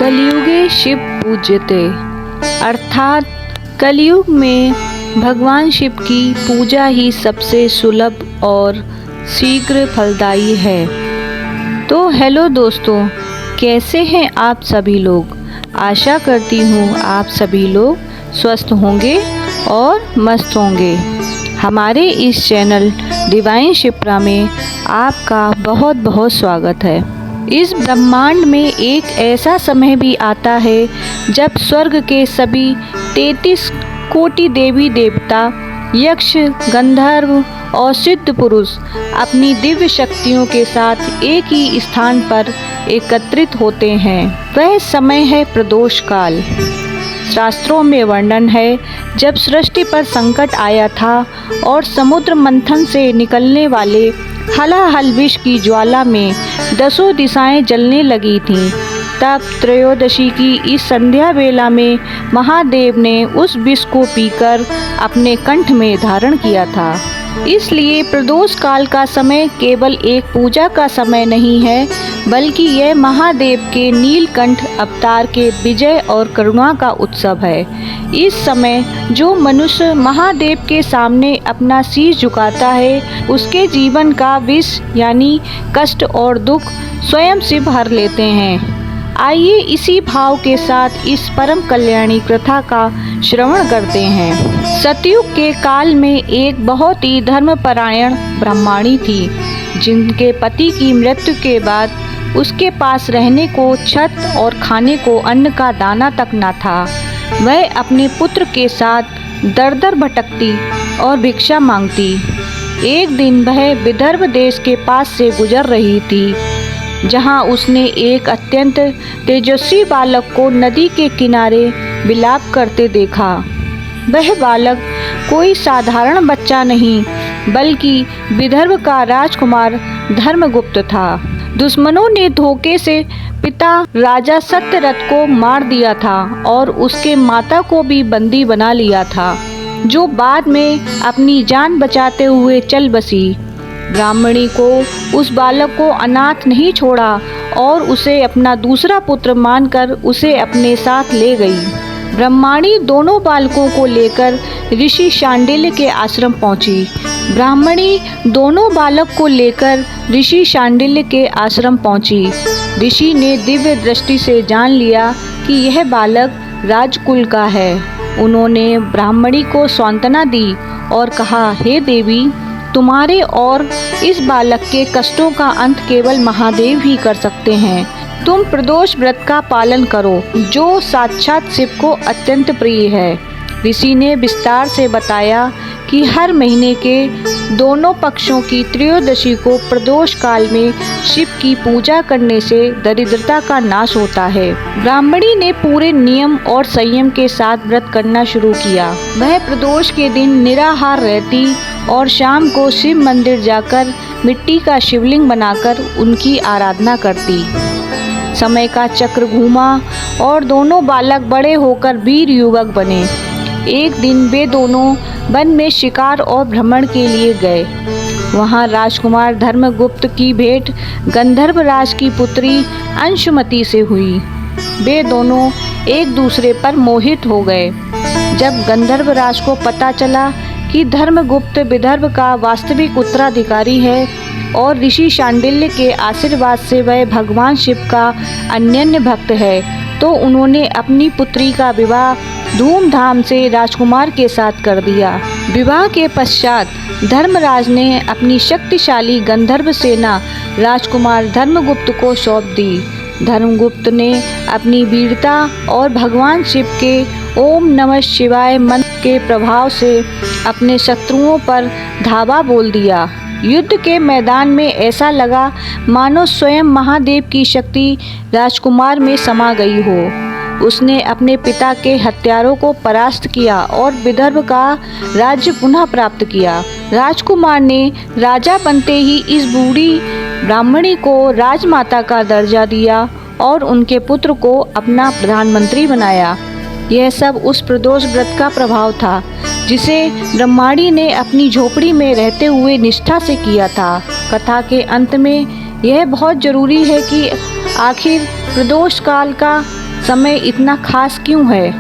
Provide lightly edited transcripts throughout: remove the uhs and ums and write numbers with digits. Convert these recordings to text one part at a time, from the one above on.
कलियुगे शिव पूज्यते, अर्थात कलियुग में भगवान शिव की पूजा ही सबसे सुलभ और शीघ्र फलदायी है। तो हेलो दोस्तों, कैसे हैं आप सभी लोग। आशा करती हूँ आप सभी लोग स्वस्थ होंगे और मस्त होंगे। हमारे इस चैनल डिवाइन शिप्रा में आपका बहुत बहुत स्वागत है। इस ब्रह्मांड में एक ऐसा समय भी आता है जब स्वर्ग के सभी 33 कोटि देवी देवता, यक्ष, गंधर्व और सिद्ध पुरुष अपनी दिव्य शक्तियों के साथ एक ही स्थान पर एकत्रित होते हैं। वह समय है प्रदोष काल। शास्त्रों में वर्णन है, जब सृष्टि पर संकट आया था और समुद्र मंथन से निकलने वाले हलाहल विष की ज्वाला में 10 दिशाएं जलने लगी थीं, तब त्रयोदशी की इस संध्या बेला में महादेव ने उस विष को पीकर अपने कंठ में धारण किया था। इसलिए प्रदोष काल का समय केवल एक पूजा का समय नहीं है, बल्कि यह महादेव के नीलकंठ अवतार के विजय और करुणा का उत्सव है। इस समय जो मनुष्य महादेव के सामने अपना शीश झुकाता है, उसके जीवन का विष यानी कष्ट और दुख स्वयं शिव हर लेते हैं। आइए इसी भाव के साथ इस परम कल्याणी कथा का श्रवण करते हैं। सतयुग के काल में एक बहुत ही धर्मपरायण ब्राह्मणी थी, जिनके पति की मृत्यु के बाद उसके पास रहने को छत और खाने को अन्न का दाना तक न था। वह अपने पुत्र के साथ दर दर भटकती और भिक्षा मांगती। एक दिन वह विदर्भ देश के पास से गुजर रही थी, जहां उसने एक अत्यंत तेजस्वी बालक को नदी के किनारे विलाप करते देखा। वह बालक कोई साधारण बच्चा नहीं, बल्कि विदर्भ का राजकुमार धर्मगुप्त था। दुश्मनों ने धोखे से पिता राजा सत्यरथ को मार दिया था और उसके माता को भी बंदी बना लिया था, जो बाद में अपनी जान बचाते हुए चल बसी। ब्राह्मणी को उस बालक को अनाथ नहीं छोड़ा और उसे अपना दूसरा पुत्र मानकर उसे अपने साथ ले गई। ब्राह्मणी दोनों बालकों को लेकर ऋषि शांडिल्य के आश्रम पहुंची। ब्राह्मणी दोनों बालक को लेकर ऋषि शांडिल्य के आश्रम पहुंची। ऋषि ने दिव्य दृष्टि से जान लिया कि यह बालक राजकुल का है। उन्होंने ब्राह्मणी को सांत्वना दी और कहा, हे देवी, तुम्हारे और इस बालक के कष्टों का अंत केवल महादेव ही कर सकते हैं। तुम प्रदोष व्रत का पालन करो, जो साक्षात शिव को अत्यंत प्रिय है। ऋषि ने विस्तार से बताया कि हर महीने के दोनों पक्षों की त्रयोदशी को प्रदोष काल में शिव की पूजा करने से दरिद्रता का नाश होता है। ब्राह्मणी ने पूरे नियम और संयम के साथ व्रत करना शुरू किया। वह प्रदोष के दिन निराहार रहती और शाम को शिव मंदिर जाकर मिट्टी का शिवलिंग बनाकर उनकी आराधना करती। समय का चक्र घूमा और दोनों बालक बड़े होकर वीर युवक बने। एक दिन वे दोनों वन में शिकार और भ्रमण के लिए गए। वहां राजकुमार धर्मगुप्त की भेंट गंधर्व राज की पुत्री अंशुमति से हुई। वे दोनों एक दूसरे पर मोहित हो गए। जब गंधर्व राज को पता चला कि धर्मगुप्त विदर्भ का वास्तविक उत्तराधिकारी है और ऋषि शांडिल्य के आशीर्वाद से वह भगवान शिव का अनन्य भक्त है, तो उन्होंने अपनी पुत्री का विवाह धूमधाम से राजकुमार के साथ कर दिया। विवाह के पश्चात धर्मराज ने अपनी शक्तिशाली गंधर्व सेना राजकुमार धर्मगुप्त को सौंप दी। धर्मगुप्त ने अपनी वीरता और भगवान शिव के ओम नमः शिवाय मंत्र के प्रभाव से अपने शत्रुओं पर धावा बोल दिया। युद्ध के मैदान में ऐसा लगा मानो स्वयं महादेव की शक्ति राजकुमार में समा गई हो। उसने अपने पिता के हत्यारों को परास्त किया और विदर्भ का राज्य पुनः प्राप्त किया। राजकुमार ने राजा बनते ही इस बूढ़ी ब्राह्मणी को राजमाता का दर्जा दिया और उनके पुत्र को अपना प्रधानमंत्री बनाया। यह सब उस प्रदोष व्रत का प्रभाव था, जिसे ब्राह्मणी ने अपनी झोपड़ी में रहते हुए निष्ठा से किया था। कथा के अंत में यह बहुत जरूरी है कि आखिर प्रदोष काल का समय इतना खास क्यों है?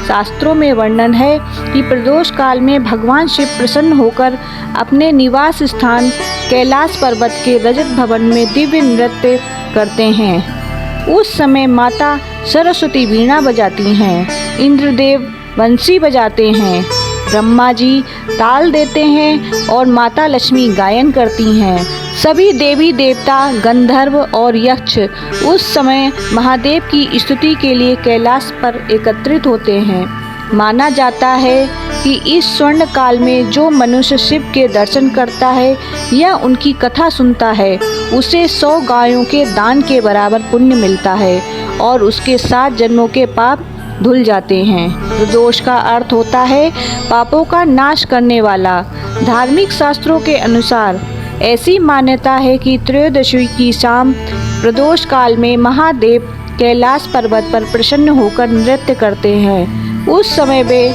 शास्त्रों में वर्णन है कि प्रदोष काल में भगवान शिव प्रसन्न होकर अपने निवास स्थान कैलाश पर्वत के रजत भवन में दिव्य नृत्य करते हैं। उस समय माता सरस्वती वीणा बजाती हैं, इंद्रदेव बंसी बजाते हैं, ब्रह्मा जी ताल देते हैं और माता लक्ष्मी गायन करती हैं। सभी देवी देवता, गंधर्व और यक्ष उस समय महादेव की स्तुति के लिए कैलाश पर एकत्रित होते हैं। माना जाता है कि इस स्वर्ण काल में जो मनुष्य शिव के दर्शन करता है या उनकी कथा सुनता है, उसे 100 गायों के दान के बराबर पुण्य मिलता है और उसके 7 जन्मों के पाप धुल जाते हैं। प्रदोष का अर्थ होता है पापों का नाश करने वाला। धार्मिक शास्त्रों के अनुसार ऐसी मान्यता है कि त्रयोदशी की शाम प्रदोष काल में महादेव कैलाश पर्वत पर प्रसन्न होकर नृत्य करते हैं। उस समय वे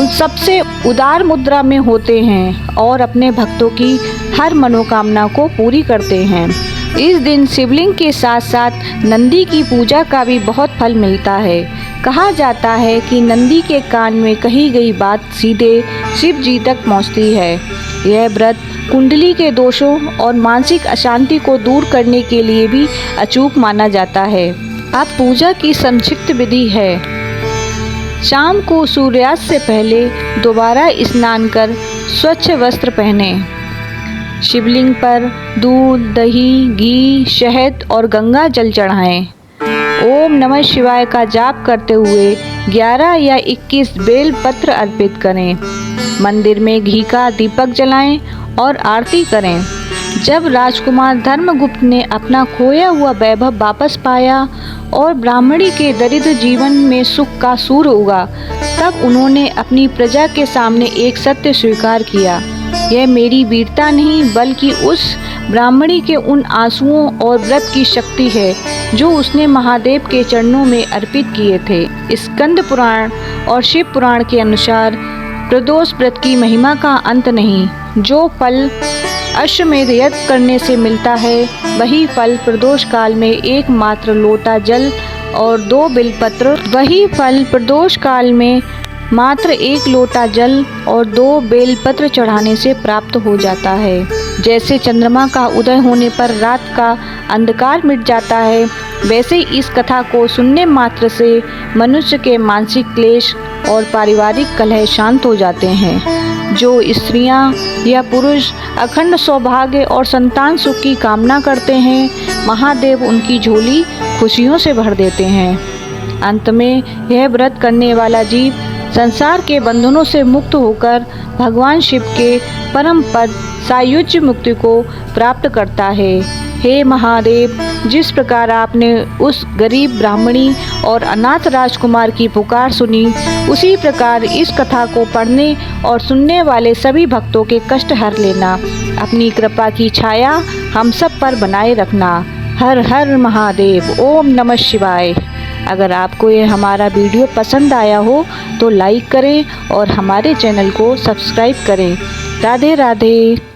सबसे उदार मुद्रा में होते हैं और अपने भक्तों की हर मनोकामना को पूरी करते हैं। इस दिन शिवलिंग के साथ साथ नंदी की पूजा का भी बहुत फल मिलता है। कहा जाता है कि नंदी के कान में कही गई बात सीधे शिव जी तक पहुंचती है। यह व्रत कुंडली के दोषों और मानसिक अशांति को दूर करने के लिए भी अचूक माना जाता है। अब पूजा की संक्षिप्त विधि है। शाम को सूर्यास्त से पहले दोबारा स्नान कर स्वच्छ वस्त्र पहने। शिवलिंग पर दूध, दही, घी, शहद और गंगा जल चढ़ाएं। ओम नमः शिवाय का जाप करते हुए 11 या 21 बेल पत्र अर्पित करें। मंदिर में घी का दीपक जलाएं और आरती करें। जब राजकुमार धर्मगुप्त ने अपना खोया हुआ वैभव वापस पाया और ब्राह्मणी के दरिद्र जीवन में सुख का सूर्य उगा, तब उन्होंने अपनी प्रजा के सामने एक सत्य स्वीकार किया। यह मेरी वीरता नहीं बल्कि उस ब्राह्मणी के उन आंसुओं और व्रत की शक्ति है जो उसने महादेव के चरणों में अर्पित किए थे। स्कंद पुराण और शिव पुराण के अनुसार प्रदोष व्रत की महिमा का अंत नहीं। जो फल अश्वमेध यज्ञ करने से मिलता है, वही फल प्रदोष काल में एकमात्र लोटा जल और 2 बिलपत्र वही फल प्रदोष काल में मात्र 1 लोटा जल और 2 बेलपत्र चढ़ाने से प्राप्त हो जाता है। जैसे चंद्रमा का उदय होने पर रात का अंधकार मिट जाता है, वैसे इस कथा को सुनने मात्र से मनुष्य के मानसिक क्लेश और पारिवारिक कलह शांत हो जाते हैं। जो स्त्रियां या पुरुष अखंड सौभाग्य और संतान सुख की कामना करते हैं, महादेव उनकी झोली खुशियों से भर देते हैं। अंत में यह व्रत करने वाला जीव संसार के बंधनों से मुक्त होकर भगवान शिव के परम पद सायुज्य मुक्ति को प्राप्त करता है। हे महादेव, जिस प्रकार आपने उस गरीब ब्राह्मणी और अनाथ राजकुमार की पुकार सुनी, उसी प्रकार इस कथा को पढ़ने और सुनने वाले सभी भक्तों के कष्ट हर लेना। अपनी कृपा की छाया हम सब पर बनाए रखना। हर हर महादेव। ओम नमः शिवाय। अगर आपको ये हमारा वीडियो पसंद आया हो तो लाइक करें और हमारे चैनल को सब्सक्राइब करें। राधे राधे।